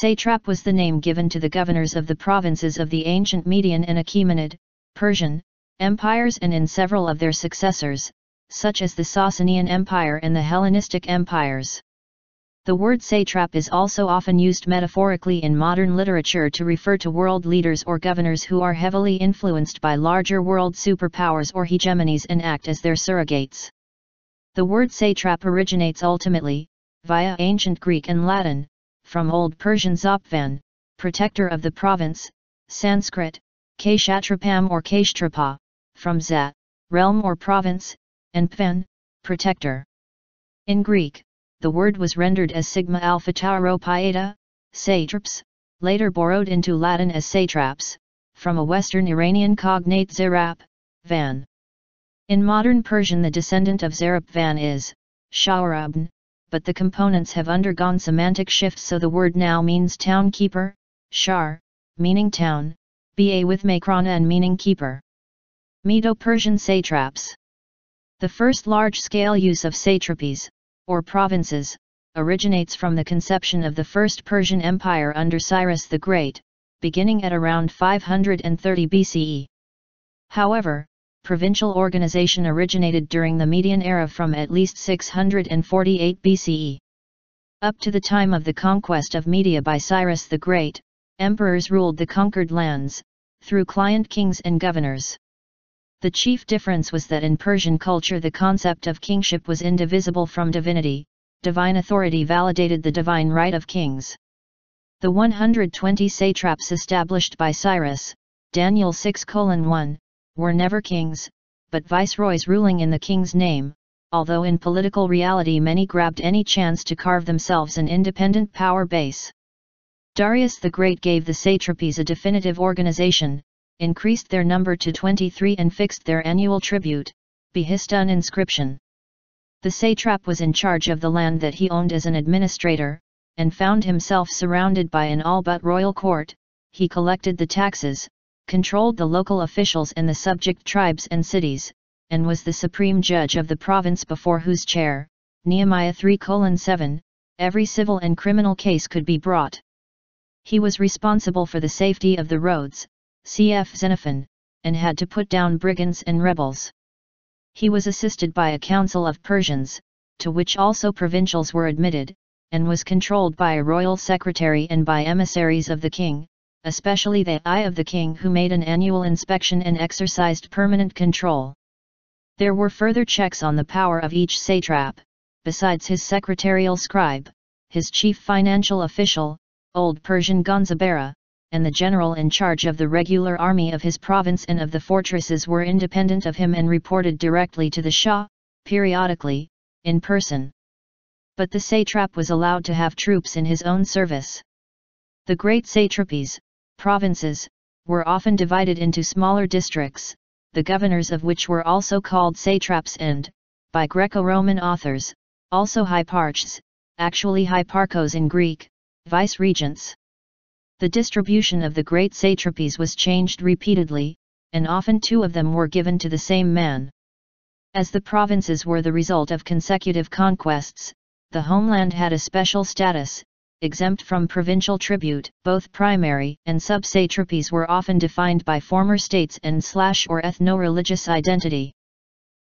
Satrap was the name given to the governors of the provinces of the ancient Median and Achaemenid, Persian, empires and in several of their successors, such as the Sasanian Empire and the Hellenistic empires. The word satrap is also often used metaphorically in modern literature to refer to world leaders or governors who are heavily influenced by larger world superpowers or hegemonies and act as their surrogates. The word satrap originates ultimately, via ancient Greek and Latin, from Old Persian xšaçapāvan, protector of the province, Sanskrit, kshatrapam or kshtrapa, from xa, realm or province, and pāvan, protector. In Greek, the word was rendered as sigma alpha tau rho pi eta, satrapes, later borrowed into Latin as satraps, from a Western Iranian cognate xšathrapāvan. In modern Persian the descendant of xšathrapāvan is shahrbān, but the components have undergone semantic shifts, so the word now means town keeper, shahr, meaning town, ba with makrana and meaning keeper. Medo-Persian satraps. The first large-scale use of satrapies, or provinces, originates from the conception of the First Persian Empire under Cyrus the Great, beginning at around 530 BCE. However, provincial organization originated during the Median era from at least 648 BCE. Up to the time of the conquest of Media by Cyrus the Great, emperors ruled the conquered lands, through client kings and governors. The chief difference was that in Persian culture the concept of kingship was indivisible from divinity, divine authority validated the divine right of kings. The 120 satraps established by Cyrus, Daniel 6:1, were never kings, but viceroys ruling in the king's name, although in political reality many grabbed any chance to carve themselves an independent power base. Darius the Great gave the satrapies a definitive organization, increased their number to 23 and fixed their annual tribute, Behistun inscription. The satrap was in charge of the land that he owned as an administrator, and found himself surrounded by an all but royal court. He collected the taxes, controlled the local officials and the subject tribes and cities, and was the supreme judge of the province before whose chair, Nehemiah 3:7, every civil and criminal case could be brought. He was responsible for the safety of the roads, cf. Xenophon, and had to put down brigands and rebels. He was assisted by a council of Persians, to which also provincials were admitted, and was controlled by a royal secretary and by emissaries of the king, especially the eye of the king, who made an annual inspection and exercised permanent control. There were further checks on the power of each satrap, besides his secretarial scribe, his chief financial official, Old Persian Gonzabera, and the general in charge of the regular army of his province and of the fortresses were independent of him and reported directly to the Shah, periodically, in person. But the satrap was allowed to have troops in his own service. The great satrapies, provinces, were often divided into smaller districts, the governors of which were also called satraps and, by Greco-Roman authors, also hyparchs, actually hyparchos in Greek, vice-regents. The distribution of the great satrapies was changed repeatedly, and often two of them were given to the same man. As the provinces were the result of consecutive conquests, the homeland had a special status, exempt from provincial tribute. Both primary and sub-satrapies were often defined by former states and/or ethno-religious identity.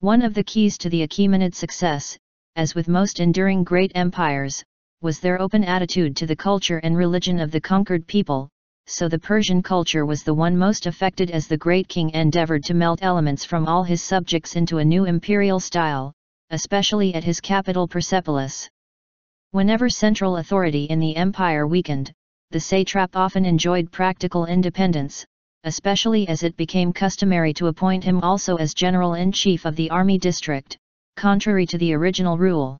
One of the keys to the Achaemenid success, as with most enduring great empires, was their open attitude to the culture and religion of the conquered people, so the Persian culture was the one most affected as the great king endeavored to melt elements from all his subjects into a new imperial style, especially at his capital Persepolis. Whenever central authority in the empire weakened, the satrap often enjoyed practical independence, especially as it became customary to appoint him also as general-in-chief of the army district, contrary to the original rule.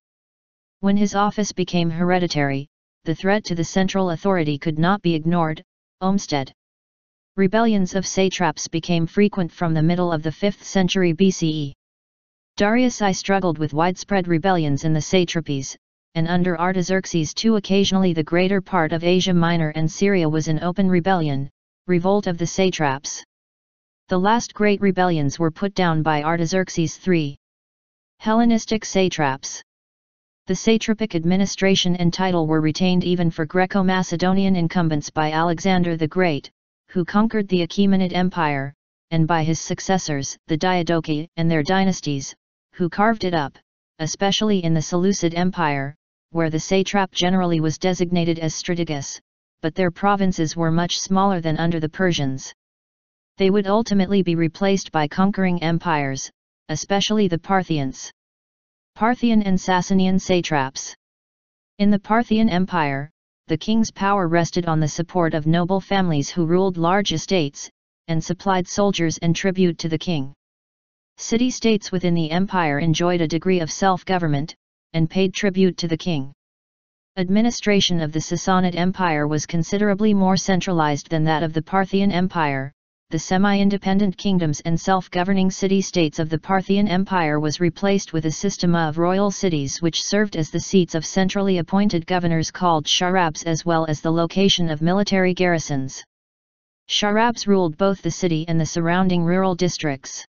When his office became hereditary, the threat to the central authority could not be ignored. Olmsted. Rebellions of satraps became frequent from the middle of the 5th century BCE. Darius I struggled with widespread rebellions in the satrapies, and under Artaxerxes II occasionally the greater part of Asia Minor and Syria was in open rebellion, revolt of the satraps. The last great rebellions were put down by Artaxerxes III. Hellenistic satraps. The satrapic administration and title were retained even for Greco-Macedonian incumbents by Alexander the Great, who conquered the Achaemenid Empire, and by his successors, the Diadochi, and their dynasties, who carved it up, especially in the Seleucid Empire, where the satrap generally was designated as strategos, but their provinces were much smaller than under the Persians. They would ultimately be replaced by conquering empires, especially the Parthians. Parthian and Sasanian satraps. In the Parthian Empire, the king's power rested on the support of noble families who ruled large estates, and supplied soldiers and tribute to the king. City-states within the empire enjoyed a degree of self-government, and paid tribute to the king. Administration of the Sassanid Empire was considerably more centralized than that of the Parthian Empire. The semi-independent kingdoms and self-governing city-states of the Parthian Empire was replaced with a system of royal cities which served as the seats of centrally appointed governors called satraps as well as the location of military garrisons. Satraps ruled both the city and the surrounding rural districts.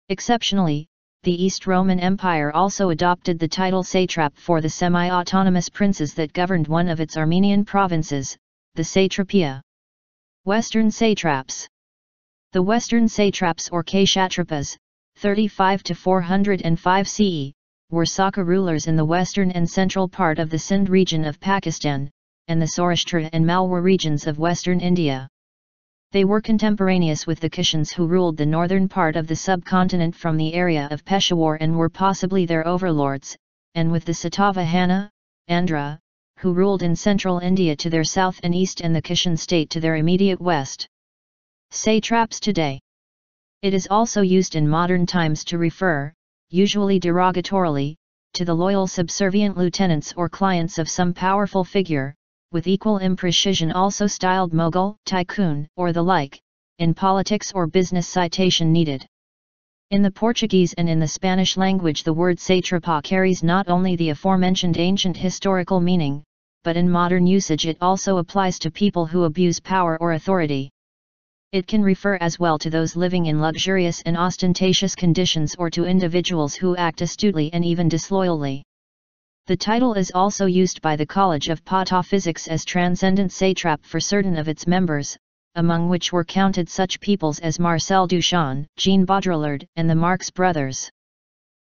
Exceptionally, the East Roman Empire also adopted the title satrap for the semi-autonomous princes that governed one of its Armenian provinces, the satrapia. Western satraps. The Western satraps or kshatrapas, 35 to 405 CE, were Saka rulers in the western and central part of the Sindh region of Pakistan, and the Saurashtra and Malwa regions of western India. They were contemporaneous with the Kushans who ruled the northern part of the subcontinent from the area of Peshawar and were possibly their overlords, and with the Satavahana, Andhra, who ruled in central India to their south and east and the Kushan state to their immediate west. Satraps today. It is also used in modern times to refer, usually derogatorily, to the loyal subservient lieutenants or clients of some powerful figure, with equal imprecision also styled mogul, tycoon, or the like, in politics or business citation needed. In the Portuguese and in the Spanish language the word satrapā carries not only the aforementioned ancient historical meaning, but in modern usage it also applies to people who abuse power or authority. It can refer as well to those living in luxurious and ostentatious conditions or to individuals who act astutely and even disloyally. The title is also used by the College of Pataphysics as transcendent satrap for certain of its members, among which were counted such peoples as Marcel Duchamp, Jean Baudrillard, and the Marx brothers.